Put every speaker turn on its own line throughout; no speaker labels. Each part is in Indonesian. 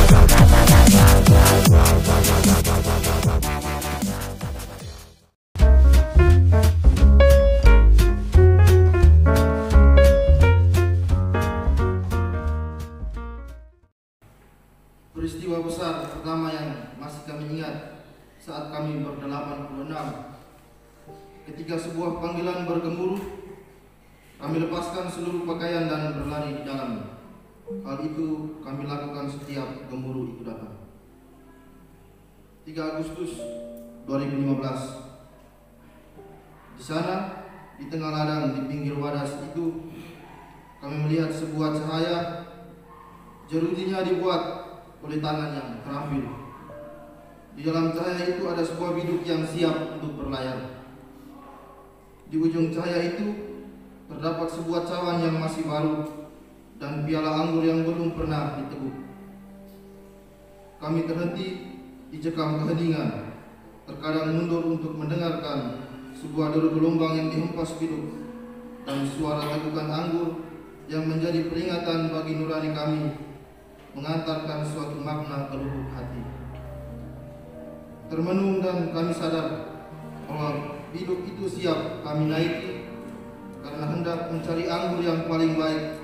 Peristiwa besar pertama yang masih kami ingat saat kami ber-86, ketika sebuah panggilan bergemuruh, kami lepaskan seluruh pakaian dan berlari di dalamnya. Hal itu kami lakukan setiap gemuruh itu datang. 3 Agustus 2015. Di sana, di tengah ladang di pinggir wadas itu, kami melihat sebuah cahaya. Jerujinya dibuat oleh tangan yang terampil. Di dalam cahaya itu ada sebuah biduk yang siap untuk berlayar. Di ujung cahaya itu terdapat sebuah cawan yang masih baru dan piala anggur yang belum pernah diteguk. Kami terhenti dicekam keheningan, terkadang mundur untuk mendengarkan sebuah deru gelombang yang dihempas biduk dan suara tegukan anggur yang menjadi peringatan bagi nurani kami, mengantarkan suatu makna ke lubuk hati. Termenung dan kami sadar bahwa biduk itu siap kami naiki karena hendak mencari anggur yang paling baik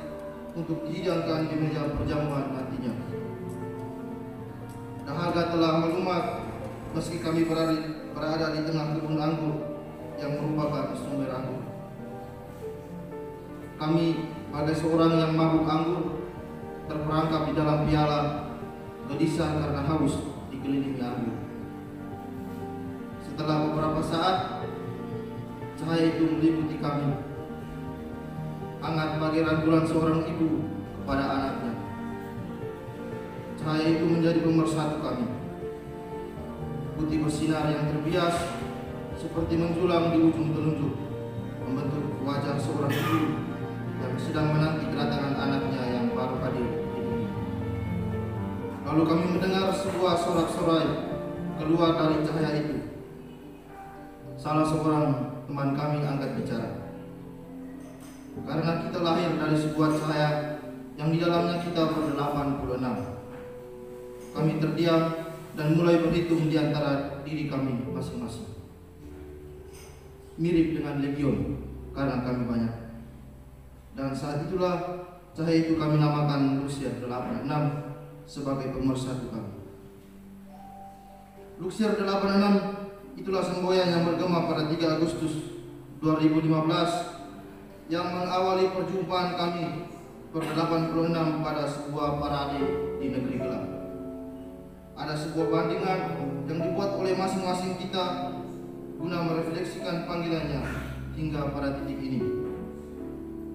untuk dihidangkan di meja perjamuan nantinya. Dahaga telah melumat meski kami berada di tengah kebun anggur yang merupakan sumber anggur. Kami bagai seorang yang mabuk anggur terperangkap di dalam piala, gelisah karena haus dikelilingi anggur. Setelah beberapa saat, cahaya itu meliputi kami, hangat bagai rangkulan seorang ibu kepada anaknya. Cahaya itu menjadi pemersatu kami. Putih bersinar yang terbias seperti menjulang di ujung telunjuk, membentuk wajah seorang ibu yang sedang menanti kedatangan anaknya yang baru hadir di dunia. Lalu kami mendengar sebuah sorak-sorai keluar dari cahaya itu. Salah seorang teman kami angkat bicara. Karena kita lahir dari sebuah cahaya yang di dalamnya kita ber-86. Kami terdiam dan mulai berhitung di antara diri kami masing-masing. Mirip dengan legion karena kami banyak. Dan saat itulah cahaya itu kami namakan Lucifer 86 sebagai pemersatu kami. Lucifer 86 itulah semboyan yang bergema pada 3 Agustus 2015 yang mengawali perjumpaan kami ber-86 pada sebuah parade di negeri gelap. Ada sebuah bandingan yang dibuat oleh masing-masing kita guna merefleksikan panggilannya hingga pada titik ini.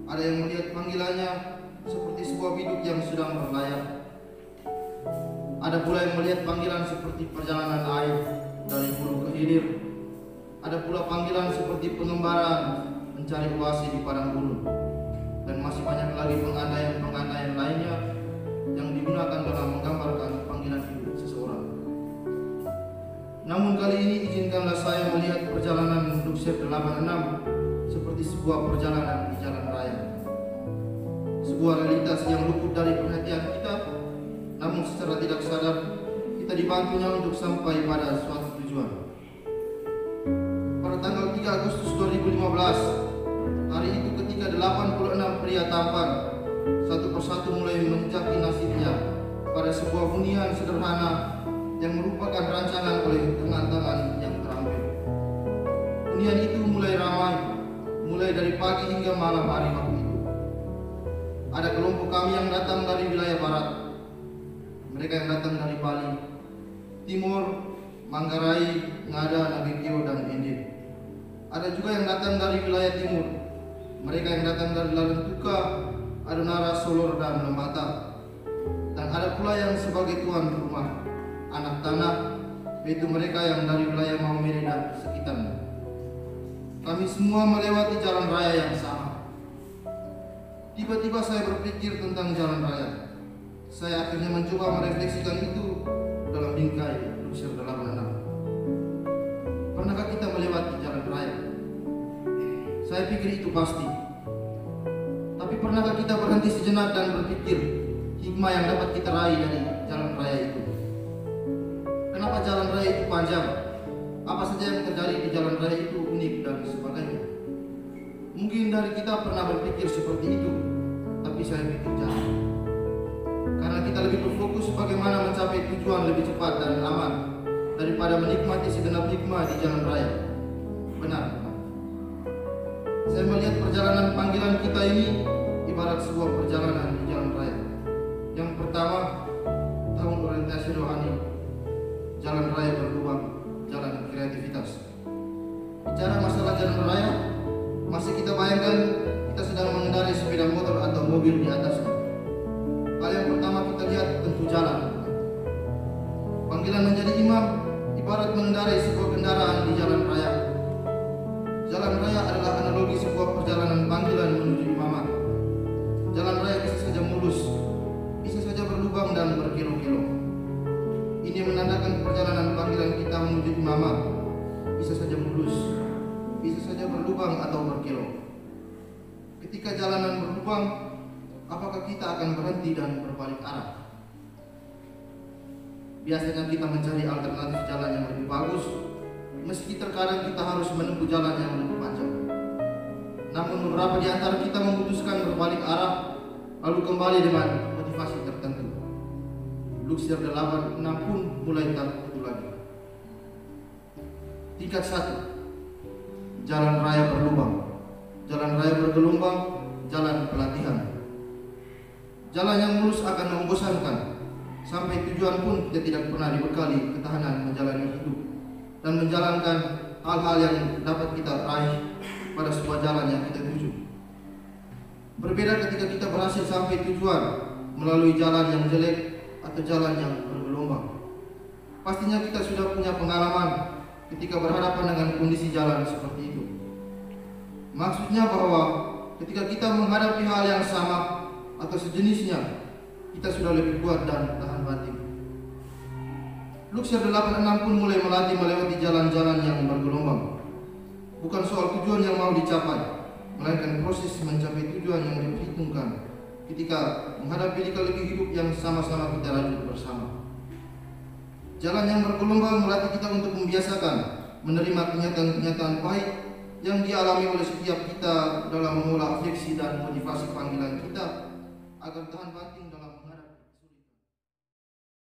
Ada yang melihat panggilannya seperti sebuah biduk yang sedang berlayar. Ada pula yang melihat panggilan seperti perjalanan air dari hulu ke hilir. Ada pula panggilan seperti pengembaraan mencari oase di padang gurun. Dan masih banyak lagi pengandaian-pengandaian lainnya yang digunakan dalam menggambarkan panggilan hidup seseorang. Namun kali ini izinkanlah saya melihat perjalanan Lucifer 86 seperti sebuah perjalanan di jalan raya. Sebuah realitas yang luput dari perhatian kita, namun secara tidak sadar kita dibantunya untuk sampai pada suatu tujuan. Pada tanggal 3 Agustus 2015, hari itu ketika 86 pria tampan satu persatu mulai menjaki nasibnya pada sebuah hunian sederhana yang merupakan rancangan oleh tangan-tangan yang terampil. Hunian itu mulai ramai, mulai dari pagi hingga malam hari waktu itu. Ada kelompok kami yang datang dari wilayah barat, mereka yang datang dari Bali, Timur, Manggarai, Ngada, Nagekio, dan Ende. Ada juga yang datang dari wilayah timur, mereka yang datang dari Larentuka, Adonara, Solor, dan Lembata. Dan ada pula yang sebagai tuan rumah, anak tanah, yaitu mereka yang dari wilayah Maumere dan sekitarnya. Kami semua melewati jalan raya yang sama. Tiba-tiba saya berpikir tentang jalan raya. Saya akhirnya mencoba merefleksikan itu dalam bingkai Lucifer 86. Pernahkah kita melewati jalan raya? Saya pikir itu pasti. Tapi pernahkah kita berhenti sejenak dan berpikir hikmah yang dapat kita raih dari jalan raya itu. Kenapa jalan raya itu panjang? Apa saja yang terjadi di jalan raya itu unik dan sebagainya. Mungkin dari kita pernah berpikir seperti itu, tapi saya pikir jangan. Karena kita lebih berfokus bagaimana mencapai tujuan lebih cepat dan aman daripada menikmati segenap hikmah di jalan raya. Benar. Saya melihat perjalanan panggilan kita ini ibarat sebuah perjalanan di jalan raya. Yang pertama, tahun orientasi rohani, jalan raya berlubang, jalan kreativitas. Bicara masalah jalan raya, masih kita bayangkan kita sedang mengendarai sepeda motor atau mobil di atasnya. Hal yang pertama kita lihat tentu jalan. Panggilan menjadi imam ibarat mengendarai sebuah kendaraan di jalan raya. Jalan raya adalah analogi sebuah perjalanan panggilan menuju imamat. Jalan raya bisa saja mulus, bisa saja berlubang dan berkilo-kilo. Ini menandakan perjalanan panggilan kita menuju imamat. Bisa saja mulus, bisa saja berlubang atau berkilo. Ketika jalanan berlubang, apakah kita akan berhenti dan berbalik arah? Biasanya kita mencari alternatif jalan yang lebih bagus, meski terkadang kita harus menempuh jalan yang lebih panjang. Namun beberapa di antara kita memutuskan berbalik arah, lalu kembali dengan motivasi tertentu. Luksier 8:6 pun mulai tak itu lagi. Tingkat 1, jalan raya berlubang, jalan raya bergelombang, jalan pelatihan. Jalan yang mulus akan membosankan. Sampai tujuan pun kita tidak pernah dibekali ketahanan menjalani hidup dan menjalankan hal-hal yang dapat kita raih pada sebuah jalan yang kita tuju. Berbeda ketika kita berhasil sampai tujuan melalui jalan yang jelek atau jalan yang bergelombang. Pastinya kita sudah punya pengalaman ketika berhadapan dengan kondisi jalan seperti itu. Maksudnya bahwa ketika kita menghadapi hal yang sama atau sejenisnya, kita sudah lebih kuat dan tahan banting. Luksier 8:6 pun mulai melatih melewati jalan-jalan yang bergelombang. Bukan soal tujuan yang mau dicapai, melainkan proses mencapai tujuan yang diperhitungkan ketika menghadapi lika-liku hidup yang sama-sama kita lalui bersama. Jalan yang bergelombang melatih kita untuk membiasakan menerima kenyataan-kenyataan pahit yang dialami oleh setiap kita dalam mengolah afeksi dan motivasi panggilan kita agar tahan banting